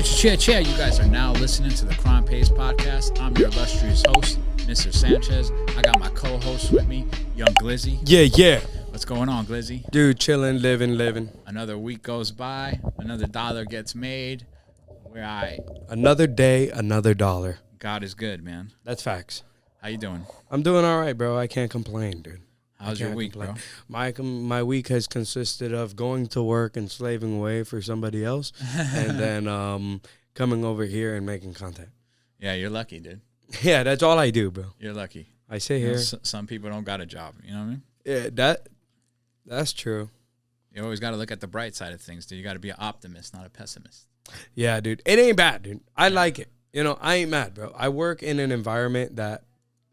Cheer. You guys are now listening to the Crime Pays podcast. I'm your illustrious host, Mr. Sanchez. I got my co-host with me, Young Glizzy. Yeah. What's going on, Glizzy? Dude, chilling, living. Another week goes by. Another dollar gets made. We're all right. Another day, another dollar. God is good, man. That's facts. How you doing? I'm doing all right, bro. I can't complain, dude. How's your week, bro? My week has consisted of going to work and slaving away for somebody else, and then coming over here and making content. Yeah, you're lucky, dude. Yeah, that's all I do, bro. You're lucky. I sit here. Some people don't got a job. You know what I mean? Yeah, that's true. You always got to look at the bright side of things, dude. You got to be an optimist, not a pessimist. Yeah, dude. It ain't bad, dude. I like it. I ain't mad, bro. I work in an environment that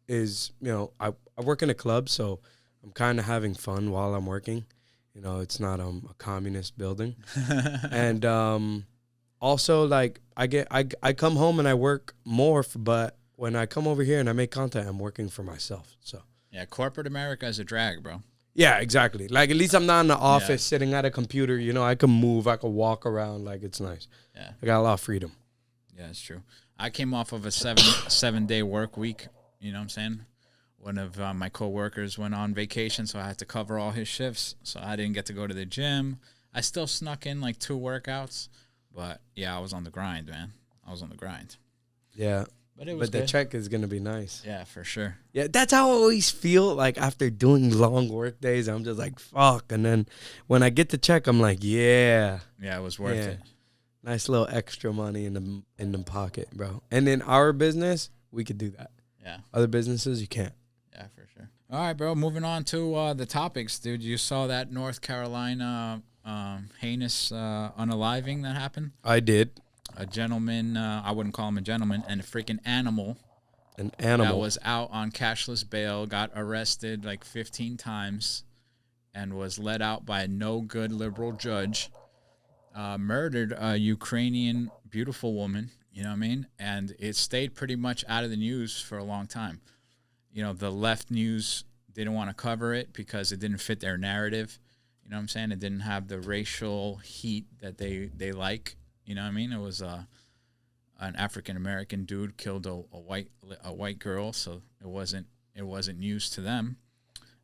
is, I work in a club, so I'm kind of having fun while I'm working. It's not a communist building. And also, like, I come home and I work more, but when I come over here and I make content, I'm working for myself. So yeah, corporate America is a drag, bro. Yeah, exactly. Like, at least I'm not in the office sitting at a computer. I can move. I can walk around. Like, it's nice. Yeah. I got a lot of freedom. Yeah, it's true. I came off of a seven-day work week. You know what I'm saying? One of my coworkers went on vacation, so I had to cover all his shifts. So I didn't get to go to the gym. I still snuck in like 2 workouts. But, yeah, I was on the grind, man. I was on the grind. Yeah. But the check is going to be nice. Yeah, for sure. Yeah, that's how I always feel, like, after doing long work days. I'm just like, fuck. And then when I get the check, I'm like, yeah. Yeah, it was worth it. Nice little extra money in the pocket, bro. And in our business, we could do that. Yeah. Other businesses, you can't. Yeah, for sure. All right, bro. Moving on to the topics, dude. You saw that North Carolina heinous unaliving that happened? I did. A gentleman, I wouldn't call him a gentleman, and a freaking animal. An animal. That was out on cashless bail, got arrested like 15 times, and was let out by a no-good liberal judge. Murdered a Ukrainian beautiful woman, you know what I mean? And it stayed pretty much out of the news for a long time. The left news didn't want to cover it because it didn't fit their narrative. You know what I'm saying? It didn't have the racial heat that they like. You know what I mean? It was an African-American dude killed a white girl, so it wasn't news to them.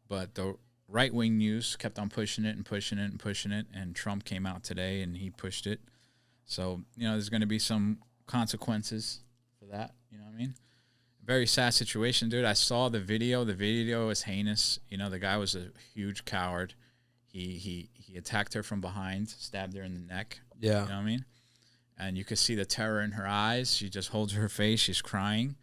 But the right-wing news kept on pushing it, and Trump came out today and he pushed it. So, there's going to be some consequences for that, you know what I mean? Very sad situation, dude. I saw the video. The video was heinous. The guy was a huge coward. He attacked her from behind, stabbed her in the neck. Yeah. You know what I mean? And you could see the terror in her eyes. She just holds her face. She's crying.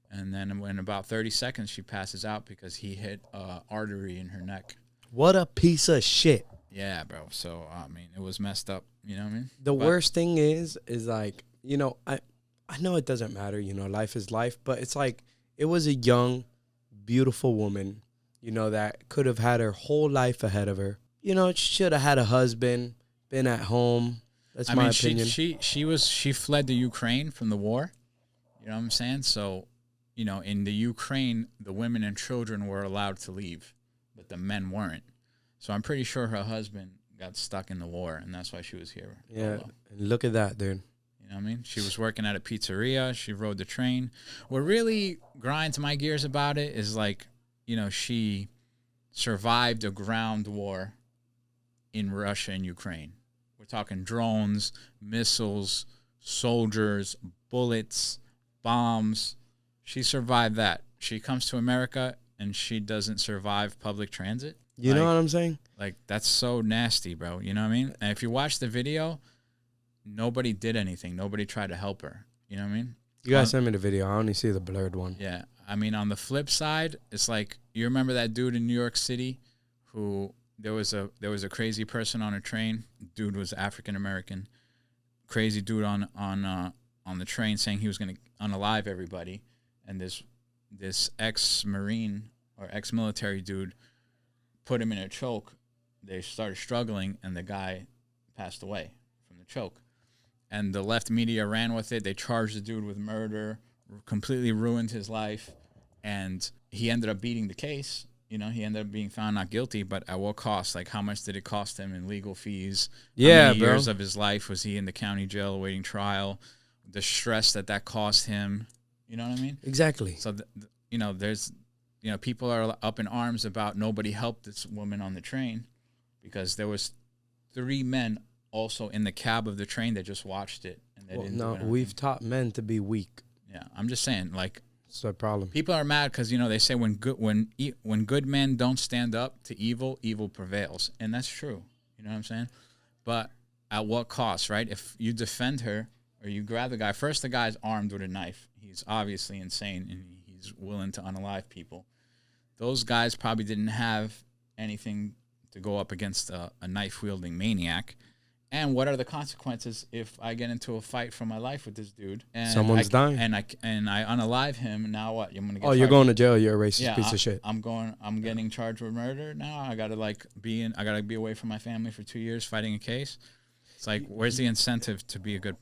And then in about 30 seconds, she passes out because he hit an artery in her neck. What a piece of shit. Yeah, bro. So, it was messed up. You know what I mean? The worst thing is like, I know it doesn't matter. Life is life. But it's like, it was a young, beautiful woman, that could have had her whole life ahead of her. She should have had a husband, been at home. That's my opinion. She fled to Ukraine from the war. You know what I'm saying? So, in the Ukraine, the women and children were allowed to leave, but the men weren't. So I'm pretty sure her husband got stuck in the war, and that's why she was here. Yeah, and look at that, dude. You know what I mean? She was working at a pizzeria. She rode the train. What really grinds my gears about it is, like, she survived a ground war in Russia and Ukraine. We're talking drones, missiles, soldiers, bullets, bombs. She survived that. She comes to America and she doesn't survive public transit. You know what I'm saying? Like, that's so nasty, bro. You know what I mean? And if you watch the video, nobody did anything. Nobody tried to help her. You know what I mean? You guys sent me the video. I only see the blurred one. Yeah. On the flip side, it's like, you remember that dude in New York City who... There was a crazy person on a train. Dude was African American. Crazy dude on the train saying he was going to unalive everybody, and this ex-Marine or ex-military dude put him in a choke. They started struggling, and the guy passed away from the choke. And the left media ran with it. They charged the dude with murder, completely ruined his life, and he ended up beating the case. You know, he ended up being found not guilty, but at what cost? Like, how much did it cost him in legal fees? Yeah, how many bro. years of his life was he in the county jail awaiting trial? The stress that cost him. You know what I mean? Exactly. So, you know, there's, you know, people are up in arms about nobody helped this woman on the train because there was 3 men also in the cab of the train that just watched it. And they didn't do anything. We've taught men to be weak. Yeah, I'm just saying, like, That's the problem. people are mad because, you know, they say when good men don't stand up to evil, evil prevails, and that's true. You know what I'm saying? But at what cost, right? If you defend her or you grab the guy, first the guy's armed with a knife. He's obviously insane and he's willing to unalive people. Those guys probably didn't have anything to go up against a knife-wielding maniac. And what are the consequences if I get into a fight for my life with this dude? And Someone's dying. And I unalive him. Now what? I'm gonna get. You're going to jail. You're a racist piece of shit. I'm getting charged with murder now. I gotta I gotta be away from my family for 2 years fighting a case. It's like, where's the incentive to be a good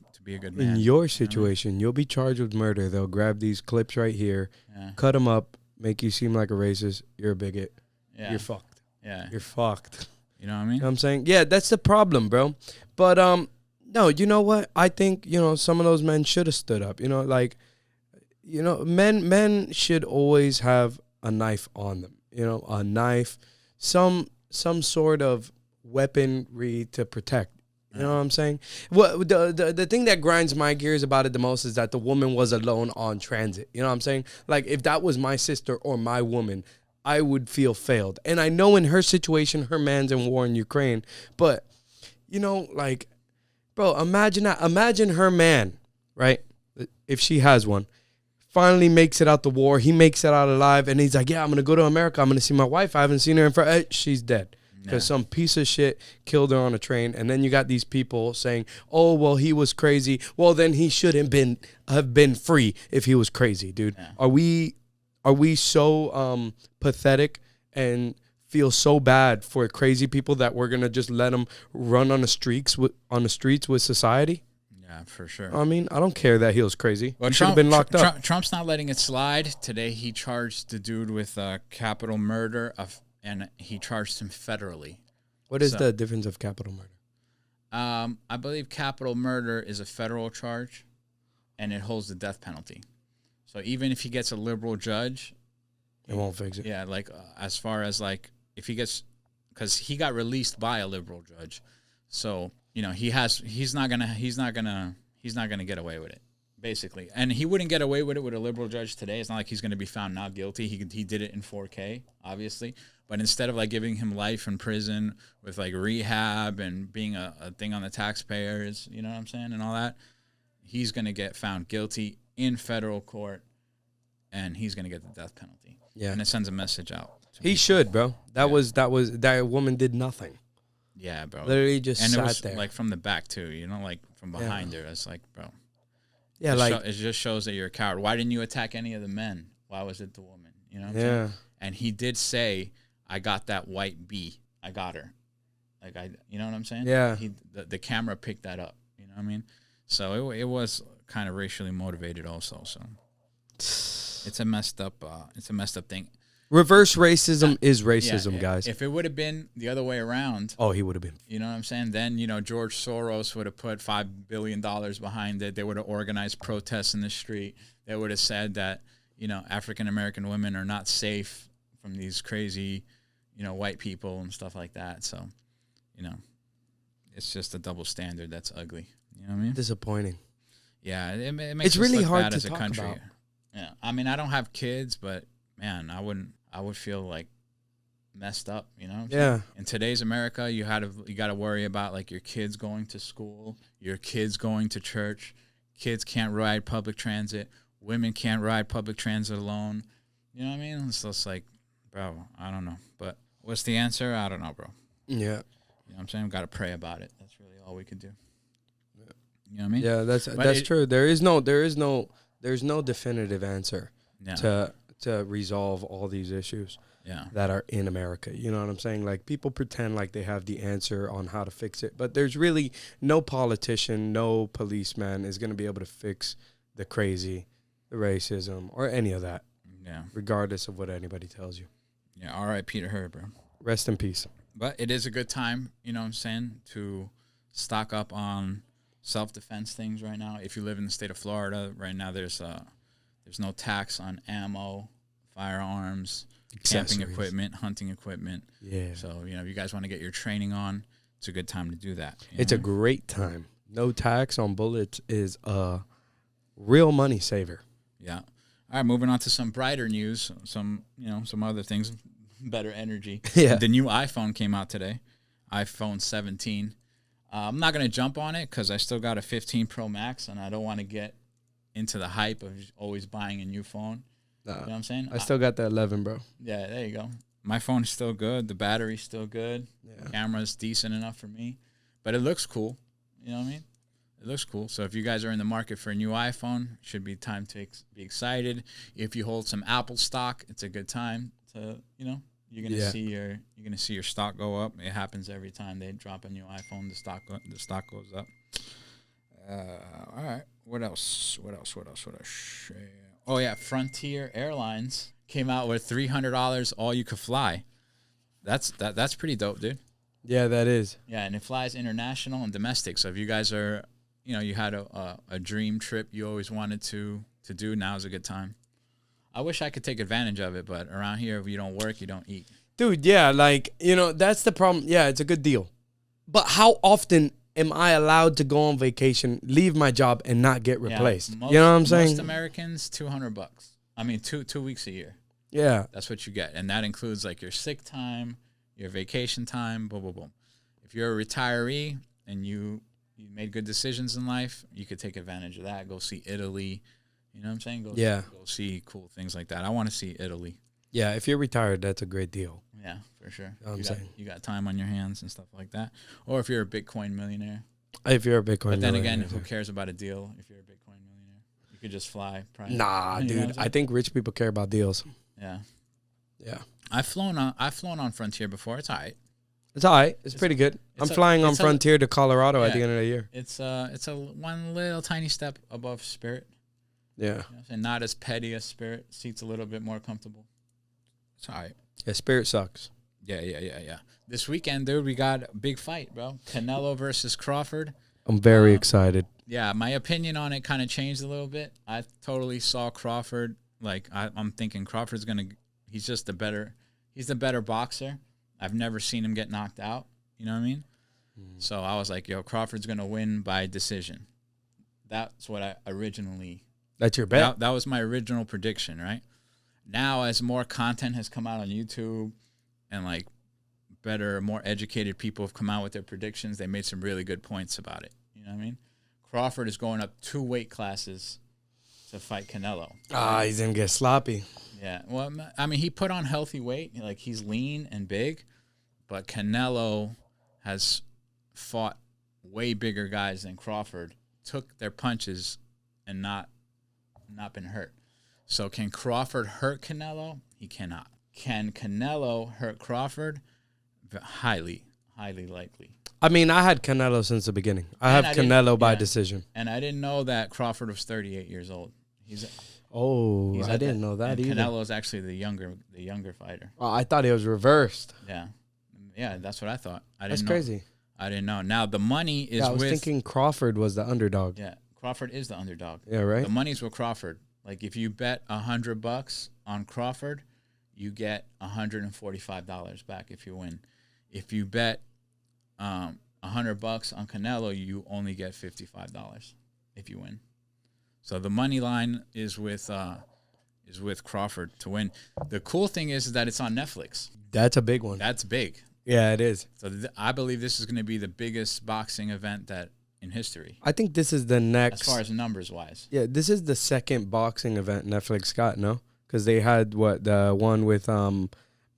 man? In your situation, you'll be charged with murder. They'll grab these clips right here, Yeah. cut them up, make you seem like a racist. You're a bigot. Yeah. You're fucked. Yeah. You're fucked. You know what I mean? You know what I'm saying? Yeah, that's the problem, bro. But no, you know what? I think, you know, some of those men should have stood up. You know, like, you know, men should always have a knife on them. You know, a knife, some sort of weaponry to protect. You know what I'm saying? Well, the thing that grinds my gears about it the most is that the woman was alone on transit. You know what I'm saying? Like, if that was my sister or my woman, I would feel failed. And I know in her situation, her man's in war in Ukraine. But, you know, like, bro, imagine that. Imagine her man, right? If she has one, finally makes it out the war. He makes it out alive. And he's like, yeah, I'm going to go to America. I'm going to see my wife. I haven't seen her in forever. She's dead. Because some piece of shit killed her on a train. And then you got these people saying, oh, well, he was crazy. Well, then he shouldn't have been free if he was crazy, dude. Yeah. Are we so pathetic and feel so bad for crazy people that we're gonna just let them run on the streets with society? Yeah, for sure. I mean, I don't care that he was crazy. Well, he should have been locked up. Trump's not letting it slide. Today he charged the dude with capital murder and he charged him federally. What is the difference of capital murder? I believe capital murder is a federal charge, and it holds the death penalty. So even if he gets a liberal judge, it won't fix it. Yeah, like as far as like if he gets, because he got released by a liberal judge, so you know he's not gonna get away with it basically, and he wouldn't get away with it with a liberal judge today. It's not like he's gonna be found not guilty. He did it in 4K, obviously, but instead of like giving him life in prison with like rehab and being a thing on the taxpayers, you know what I'm saying, and all that, he's gonna get found guilty in federal court, and he's gonna get the death penalty. Yeah, and it sends a message out. He should, bro. That woman did nothing. Yeah, bro. Literally just and sat it was there, like from the back too. You know, like from behind her. It's like, bro. Yeah, like it just shows that you're a coward. Why didn't you attack any of the men? Why was it the woman? You know what I'm saying? And he did say, "I got that white bee. I got her." Like you know what I'm saying? Yeah. The camera picked that up. You know what I mean? So it was kind of racially motivated also. So it's a messed up thing. Reverse racism is racism, guys. If it would have been the other way around, he would have been. You know what I'm saying? Then, you know, George Soros would have put $5 billion behind it. They would have organized protests in the street. They would have said that, you know, African American women are not safe from these crazy, you know, white people and stuff like that. So, you know, it's just a double standard that's ugly. You know what I mean? Disappointing. Yeah, it makes it's really hard bad to as a talk country. About. Yeah, I mean, I don't have kids, but man, I would feel like messed up, you know? Yeah. In today's America, you got to worry about like your kids going to school, your kids going to church. Kids can't ride public transit. Women can't ride public transit alone. You know what I mean? It's just like, bro, I don't know. But what's the answer? I don't know, bro. Yeah. You know what I'm saying? We've got to pray about it. That's really all we could do. You know what I mean? Yeah, that's true. There's no definitive answer to resolve all these issues that are in America. You know what I'm saying? Like, people pretend like they have the answer on how to fix it, but there's really no politician, no policeman is going to be able to fix the crazy, the racism, or any of that. Yeah. Regardless of what anybody tells you. Yeah, R.I.P. to her, bro. Rest in peace. But it is a good time, you know what I'm saying, to stock up on self-defense things right now. If you live in the state of Florida, right now there's no tax on ammo, firearms, camping equipment, hunting equipment. Yeah. So, if you guys want to get your training on, it's a good time to do that. It's a great time. No tax on bullets is a real money saver. Yeah. All right, moving on to some brighter news, some other things, better energy. Yeah. The new iPhone came out today, iPhone 17. I'm not going to jump on it because I still got a 15 Pro Max, and I don't want to get into the hype of always buying a new phone. You know what I'm saying? I still got the 11, bro. Yeah, there you go. My phone is still good. The battery's still good. Yeah. The camera's decent enough for me. But it looks cool. You know what I mean? It looks cool. So if you guys are in the market for a new iPhone, should be time to be excited. If you hold some Apple stock, it's a good time to, you're gonna see your stock go up. It happens every time they drop a new iPhone. The stock goes up. All right. What else? Oh yeah, Frontier Airlines came out with $300 all you could fly. That's pretty dope, dude. Yeah, that is. Yeah, and it flies international and domestic. So if you guys are, you had a dream trip you always wanted to do, now's a good time. I wish I could take advantage of it, but around here, if you don't work, you don't eat. Dude, yeah, that's the problem. Yeah, it's a good deal. But how often am I allowed to go on vacation, leave my job, and not get replaced? Most, you know what I'm saying? Most Americans, $200. I mean, 2 weeks a year. Yeah. That's what you get. And that includes like your sick time, your vacation time, boom, boom, boom. If you're a retiree and you made good decisions in life, you could take advantage of that. Go see Italy. You know what I'm saying? Go see cool things like that. I want to see Italy. Yeah, if you're retired, that's a great deal. Yeah, for sure. You know what I'm saying? You got time on your hands and stuff like that. Or if you're a Bitcoin millionaire. If you're a Bitcoin But then millionaire. again, who cares about a deal if you're a Bitcoin millionaire? You could just fly. Nah, dude. I think rich people care about deals. Yeah. Yeah. I've flown on Frontier before. It's all right. It's all right. It's pretty good. I'm flying on Frontier to Colorado at the end of the year. It's a one little tiny step above Spirit. Yeah. And not as petty as Spirit. Seats a little bit more comfortable. It's all right. Yeah, Spirit sucks. Yeah. This weekend, dude, we got a big fight, bro. Canelo versus Crawford. I'm very excited. Yeah, my opinion on it kind of changed a little bit. I totally saw Crawford. I'm thinking Crawford's he's the better boxer. I've never seen him get knocked out. You know what I mean? So I was like, yo, Crawford's going to win by decision. That's what I originally... That's your bet? That was my original prediction, right? Now, as more content has come out on YouTube and more educated people have come out with their predictions, they made some really good points about it. You know what I mean? Crawford is going up 2 weight classes to fight Canelo. He's going to get sloppy. Yeah. Well, I mean, he put on healthy weight. He's lean and big, but Canelo has fought way bigger guys than Crawford, took their punches and not been hurt. So can Crawford hurt Canelo? He cannot. Can Canelo hurt Crawford? Highly likely. I mean, I had Canelo since the beginning. I have Canelo by decision. And I didn't know that Crawford was 38 years old. I didn't know that either. Canelo is actually the younger fighter. Oh, I thought it was reversed. Yeah, that's what I thought. That's crazy. I didn't know. Now the money is I was thinking Crawford was the underdog. Yeah, Crawford is the underdog. Yeah, right. The money's with Crawford. If you bet $100 on Crawford, you get $145 back if you win. If you bet $100 on Canelo, you only get $55 if you win. So the money line is with Crawford to win. The cool thing is that it's on Netflix. That's a big one. That's big. Yeah, it is. So I believe this is going to be the biggest boxing event in history. I think this is the next. As far as numbers wise. Yeah, this is the second boxing event Netflix got, no? Because they had the one with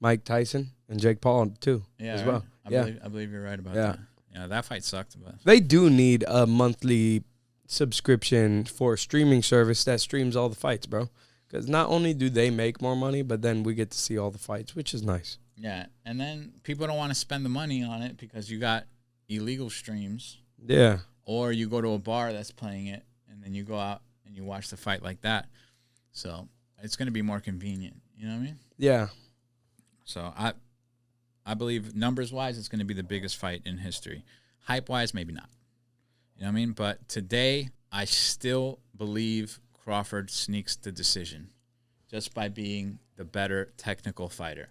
Mike Tyson and Jake Paul too, as well. I believe you're right about that. Yeah, that fight sucked. But they do need a monthly subscription for a streaming service that streams all the fights, bro. Because not only do they make more money, but then we get to see all the fights, which is nice. Yeah, and then people don't want to spend the money on it because you got illegal streams. Yeah. Or you go to a bar that's playing it, and then you go out and you watch the fight like that. So it's going to be more convenient. You know what I mean? Yeah. So I believe numbers-wise, it's going to be the biggest fight in history. Hype-wise, maybe not. You know what I mean? But today, I still believe Crawford sneaks the decision just by being the better technical fighter.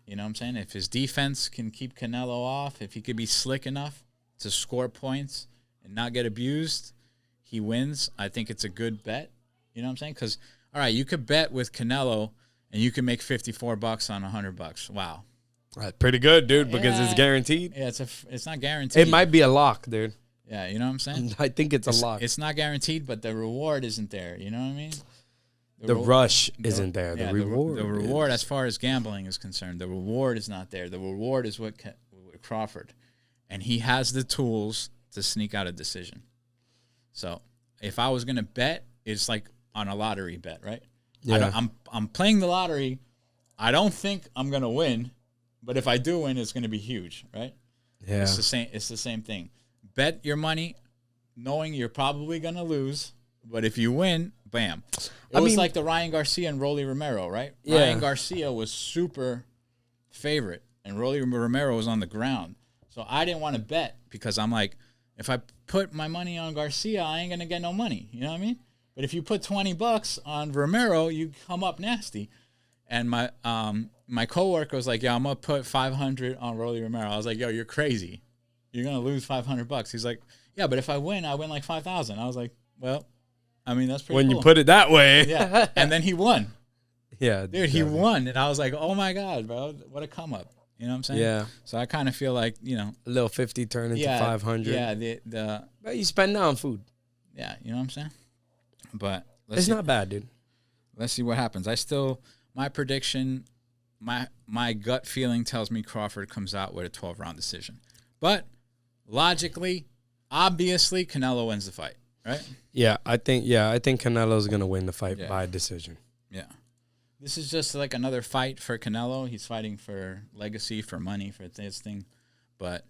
You know what I'm saying? If his defense can keep Canelo off, if he could be slick enough to score points and not get abused, he wins. I think it's a good bet. You know what I'm saying? Because, all right, you could bet with Canelo and you can make $54 on $100. Wow. That's pretty good, dude, because it's guaranteed. Yeah, it's not guaranteed. It might be a lock, dude. Yeah, you know what I'm saying? I think it's a lock. It's not guaranteed, but the reward isn't there. You know what I mean? The rush isn't there. The reward. The reward, as far as gambling is concerned, the reward is not there. The reward is with Crawford. And he has the tools to sneak out a decision. So if I was going to bet, it's like on a lottery bet, right? Yeah. I'm playing the lottery. I don't think I'm going to win. But if I do win, it's going to be huge, right? Yeah. It's the same thing. Bet your money knowing you're probably going to lose. But if you win, bam. It was like the Ryan Garcia and Rolly Romero, right? Yeah. Ryan Garcia was super favorite, and Rolly Romero was on the ground. So I didn't want to bet because I'm like, if I put my money on Garcia, I ain't going to get no money. You know what I mean? But if you put $20 on Romero, you come up nasty. And my coworker was like, "Yo, I'm gonna put 500 on Rolly Romero." I was like, "Yo, you're crazy. You're gonna lose $500." He's like, "Yeah, but if I win like 5,000." I was like, "Well, I mean that's pretty when cool." you put it that way. Yeah, and then he won. Yeah, dude, he won, and I was like, "Oh my god, bro, what a come up!" You know what I'm saying? Yeah. So I kind of feel like a little 50 turned into 500. Yeah, but you spend it on food. Yeah, you know what I'm saying? But it's not bad, dude. Let's see what happens. My prediction, my gut feeling tells me Crawford comes out with a 12-round decision. But logically, obviously, Canelo wins the fight, right? Yeah, I think Canelo's going to win the fight by decision. Yeah. This is just like another fight for Canelo. He's fighting for legacy, for money, for this thing. But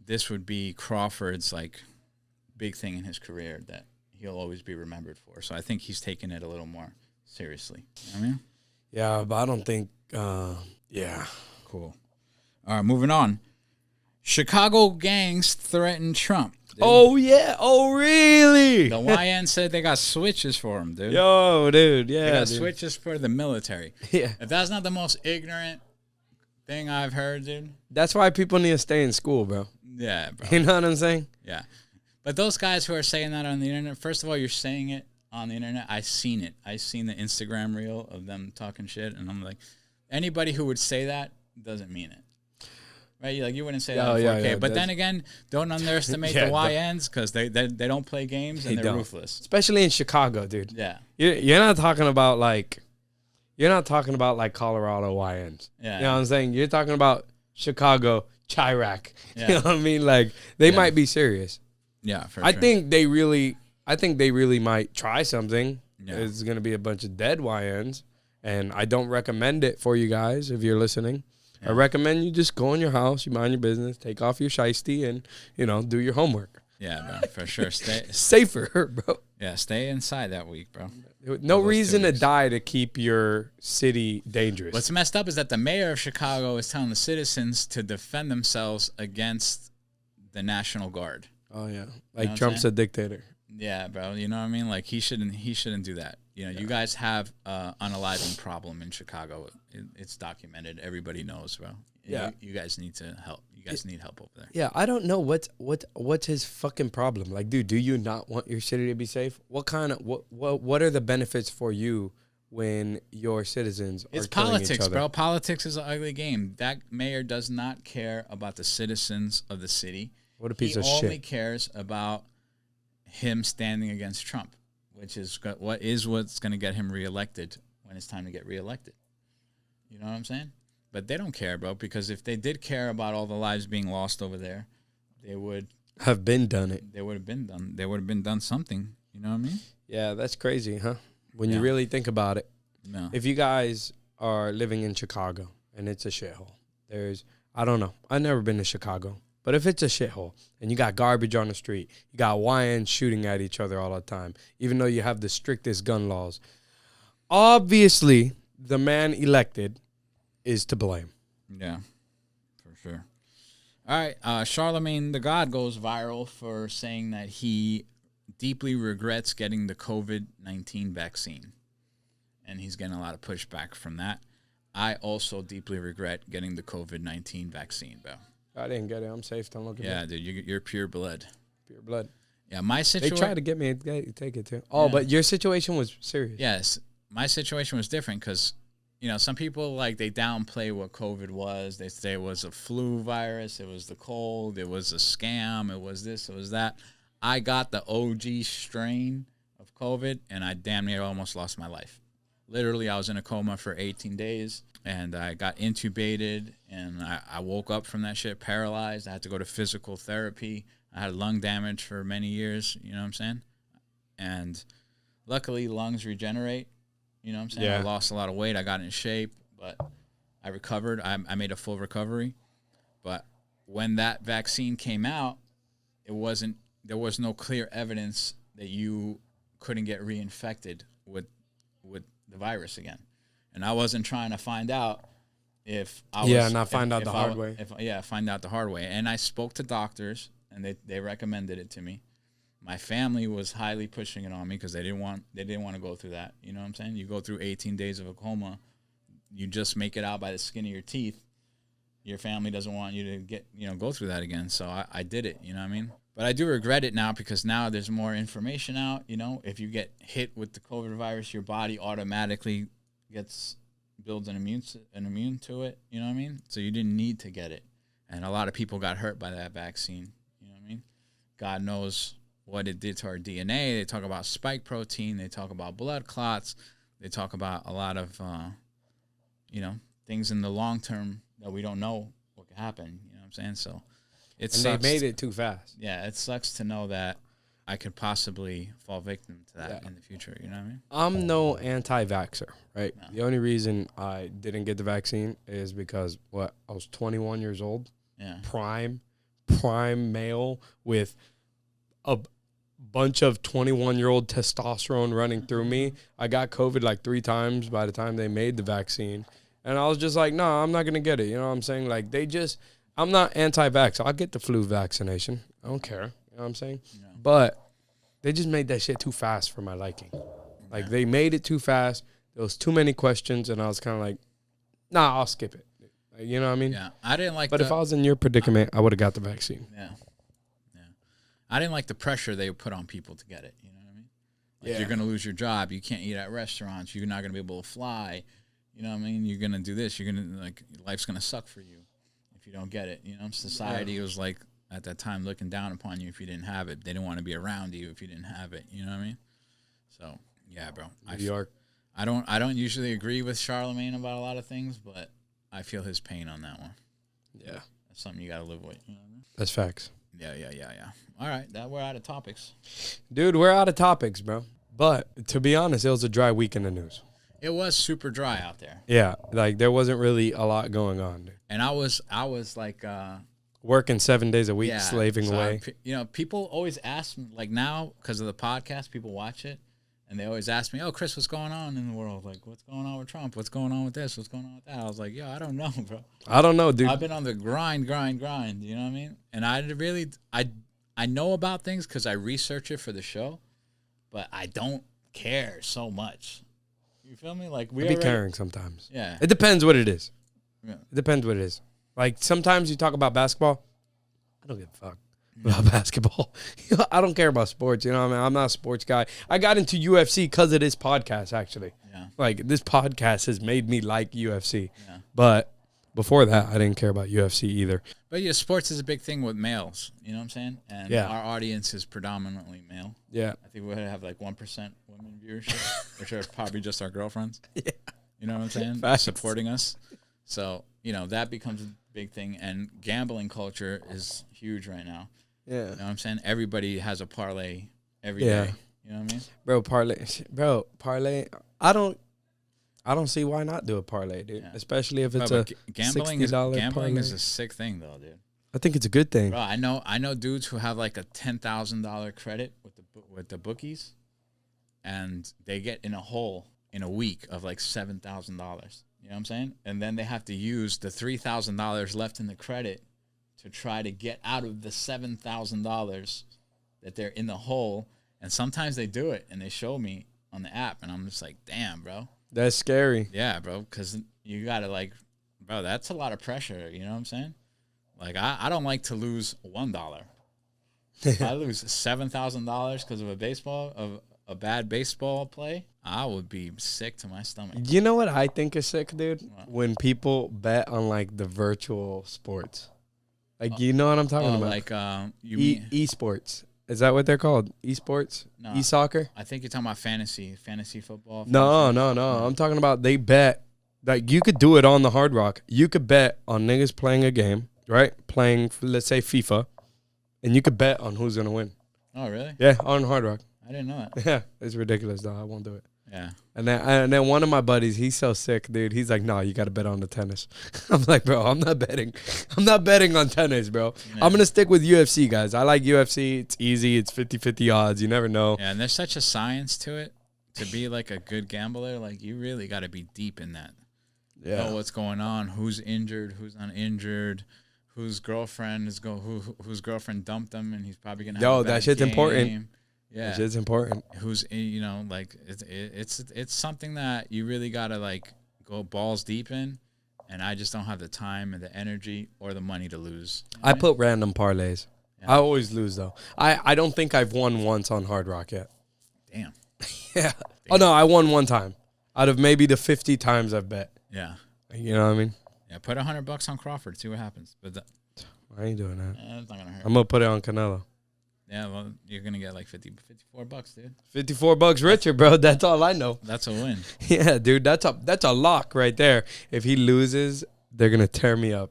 this would be Crawford's like big thing in his career that he'll always be remembered for. So I think he's taking it a little more seriously. You know what I mean? Yeah, but I don't think, yeah. Cool. All right, moving on. Chicago gangs threaten Trump. Dude. Oh, yeah. Oh, really? The YN said they got switches for him, dude. Yo, dude, yeah. They got switches for the military. Yeah. If that's not the most ignorant thing I've heard, dude. That's why people need to stay in school, bro. Yeah, bro. You know what I'm saying? Yeah. But those guys who are saying that on the internet, first of all, you're saying it on the internet. I seen it. I seen the Instagram reel of them talking shit, and I'm like, anybody who would say that doesn't mean it. Right? You wouldn't say that on 4K. Yeah, but then again, don't underestimate the YNs because they don't play games and they're ruthless. Especially in Chicago, dude. Yeah. You're not talking about like Colorado YNs. Yeah. You know what I'm saying? You're talking about Chicago Chirac. Yeah. You know what I mean? Like they might be serious. Yeah, for I sure. think they really might try something. Yeah. It's going to be a bunch of dead YNs, and I don't recommend it for you guys if you're listening. Yeah. I recommend you just go in your house, you mind your business, take off your shiesty, and do your homework. Yeah, bro, for sure. Stay safer, bro. Yeah, stay inside that week, bro. No reason to die to keep your city dangerous. What's messed up is that the mayor of Chicago is telling the citizens to defend themselves against the National Guard. Oh yeah, like Trump's a dictator. Yeah, bro. You know what I mean? Like he shouldn't do that. You guys have an unaliving problem in Chicago. It's documented. Everybody knows, bro. Yeah, you guys need to help. You guys need help over there. Yeah, I don't know what's his fucking problem. Like, dude, do you not want your city to be safe? What are the benefits for you when your citizens are It's killing politics, each other? bro. Politics is an ugly game. That mayor does not care about the citizens of the city. What a piece of shit. He only shit. cares about him standing against Trump, which is what's going to get him reelected when it's time to get reelected. You know what I'm saying? But they don't care, bro, because if they did care about all the lives being lost over there, they would have been done it. They would have been done. They would have been done something. You know what I mean? Yeah, that's crazy, huh? When you really think about it. No. If you guys are living in Chicago and it's a shithole, I don't know. I've never been to Chicago. But if it's a shithole and you got garbage on the street, you got YNs shooting at each other all the time, even though you have the strictest gun laws, obviously the man elected is to blame. Yeah, for sure. All right, Charlamagne the God goes viral for saying that he deeply regrets getting the COVID-19 vaccine, and he's getting a lot of pushback from that. I also deeply regret getting the COVID-19 vaccine, bro. I didn't get it. I'm safe. Don't look at me. Yeah, dude, you're pure blood. Pure blood. Yeah, my They situation. tried to get me to take it too. Oh, Yeah. but your situation was serious. Yes, my situation was different because, some people like they downplay what COVID was. They say it was a flu virus, it was the cold, it was a scam, it was this, it was that. I got the OG strain of COVID, and I damn near almost lost my life. Literally, I was in a coma for 18 days, and I got intubated, and I woke up from that shit paralyzed. I had to go to physical therapy. I had lung damage for many years, you know what I'm saying? And luckily, lungs regenerate, you know what I'm saying? Yeah. I lost a lot of weight. I got in shape, but I recovered. I made a full recovery. But when that vaccine came out, there was no clear evidence that you couldn't get reinfected with the virus again. And I wasn't trying to find out if I was... Yeah, not find out the hard way. Find out the hard way. And I spoke to doctors, and they recommended it to me. My family was highly pushing it on me because they didn't want to go through that. You know what I'm saying? You go through 18 days of a coma, you just make it out by the skin of your teeth. Your family doesn't want you to go through that again. So I did it, you know what I mean? But I do regret it now because now there's more information out. If you get hit with the COVID virus, your body automatically builds an immune to it. You know what I mean? So you didn't need to get it. And a lot of people got hurt by that vaccine. You know what I mean? God knows what it did to our DNA. They talk about spike protein. They talk about blood clots. They talk about a lot of, things in the long term that we don't know what could happen. You know what I'm saying? So it sucks. They made it too fast. Yeah, it sucks to know that I could possibly fall victim to that in the future. You know what I mean? I'm no anti-vaxxer, right? No. The only reason I didn't get the vaccine is because I was 21 years old. Yeah. Prime male with a bunch of 21-year-old testosterone running through me. I got COVID like 3 times by the time they made the vaccine. And I was just like, no, I'm not going to get it. You know what I'm saying? Like, I'm not anti-vax. I'll get the flu vaccination. I don't care. You know what I'm saying? Yeah. But they just made that shit too fast for my liking. Like, they made it too fast. There was too many questions, and I was kind of like, nah, I'll skip it. Like, you know what I mean? Yeah. I didn't like But if I was in your predicament, I would have got the vaccine. Yeah. I didn't like the pressure they would put on people to get it. You know what I mean? Like, you're going to lose your job. You can't eat at restaurants. You're not going to be able to fly. You know what I mean? You're going to do this. You're going to, life's going to suck for you if you don't get it. You know, society was like, at that time, looking down upon you if you didn't have it. They didn't want to be around you if you didn't have it. You know what I mean? So, yeah, bro. New York. I don't usually agree with Charlamagne about a lot of things, but I feel his pain on that one. Yeah. That's something you got to live with. You know what I mean? That's facts. Yeah. All right, we're out of topics. Dude, we're out of topics, bro. But to be honest, it was a dry week in the news. It was super dry out there. Yeah, like there wasn't really a lot going on, dude. And I was like working 7 days a week, slaving away. People always ask me, like now, because of the podcast, people watch it, and they always ask me, oh, Chris, what's going on in the world? Like, what's going on with Trump? What's going on with this? What's going on with that? I was like, yo, I don't know, bro. I don't know, dude. I've been on the grind, you know what I mean? And I know about things because I research it for the show, but I don't care so much. You feel me? Like, I be caring sometimes. Yeah. It depends what it is. Yeah. It depends what it is. Like, sometimes you talk about basketball. I don't give a fuck about basketball. I don't care about sports. You know what I mean? I'm not a sports guy. I got into UFC because of this podcast, actually. Yeah. Like, this podcast has made me like UFC. Yeah. But before that, I didn't care about UFC either. But yeah, sports is a big thing with males. You know what I'm saying? And our audience is predominantly male. Yeah. I think we would have like 1% women viewership, which are probably just our girlfriends. Yeah. You know what I'm saying? Facts. Supporting us. So, that becomes a big thing. And gambling culture is huge right now. Yeah. You know what I'm saying? Everybody has a parlay every day. You know what I mean? Parlay. I don't see why not do a parlay, dude. Yeah. Especially if it's gambling $60 gambling is a sick thing, though, dude. I think it's a good thing. Bro, I know dudes who have like a $10,000 credit with the bookies, and they get in a hole in a week of like $7,000. You know You know what I'm saying? And then they have to use the $3,000 left in the credit to try to get out of the $7,000 that they're in the hole. And sometimes they do it, and they show me on the app, and I'm just like, damn, bro. That's scary. Yeah, bro, because you got to, like, bro, that's a lot of pressure. You know what I'm saying? Like, I don't like to lose $1. If I lose $7,000 because of a bad baseball play, I would be sick to my stomach. You know what I think is sick, dude? What? When people bet on, like, the virtual sports. Like, you know what I'm talking about? Like, you mean esports. Is that what they're called? Esports? No. E-soccer? I think you're talking about fantasy football. No. I'm talking about they bet. Like, you could do it on the Hard Rock. You could bet on niggas playing a game, right? Playing, let's say, FIFA. And you could bet on who's going to win. Oh, really? Yeah, on Hard Rock. I didn't know that. Yeah, it's ridiculous, though. I won't do it. Yeah. And then one of my buddies, he's so sick, dude. He's like, no, you got to bet on the tennis. I'm like, bro, I'm not betting. I'm not betting on tennis, bro. Yeah. I'm going to stick with UFC, guys. I like UFC. It's easy. It's 50-50 odds. You never know. Yeah, and there's such a science to it. To be like a good gambler, like you really got to be deep in that. Yeah. Know what's going on, who's injured, who's uninjured, whose girlfriend whose girlfriend dumped him, and he's probably going to have a bad that shit's game. important. Yeah, that shit's important. Who's, you know, like it's something that you really gotta like go balls deep in, and I just don't have the time and the energy or the money to lose. You know I put random parlays. Yeah. I always lose though. I don't think I've won once on Hard Rock yet. Damn. Yeah. Damn. Oh no, I won one time out of maybe the 50 times I've bet. Yeah. You know what I mean? Yeah. Put $100 on Crawford. See what happens. But I ain't doing that. It's not gonna hurt. I'm gonna put it on Canelo. Yeah, well, you're gonna get like $54, dude. $54 richer, bro. That's all I know. That's a win. Yeah, dude. That's a lock right there. If he loses, they're gonna tear me up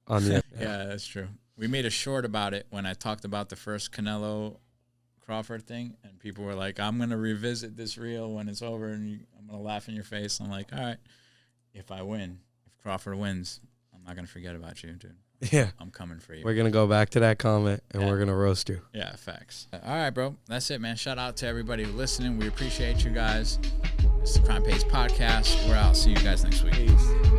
on the. Yeah, that's true. We made a short about it when I talked about the first Canelo Crawford thing, and people were like, "I'm gonna revisit this reel when it's over, and I'm gonna laugh in your face." I'm like, "All right, if I win, if Crawford wins, I'm not gonna forget about you, dude." Yeah. I'm coming for you. We're going to go back to that comment, and we're going to roast you. Yeah, facts. All right, bro. That's it, man. Shout out to everybody listening. We appreciate you guys. It's the Crime Pays Podcast. We're out. See you guys next week. Peace.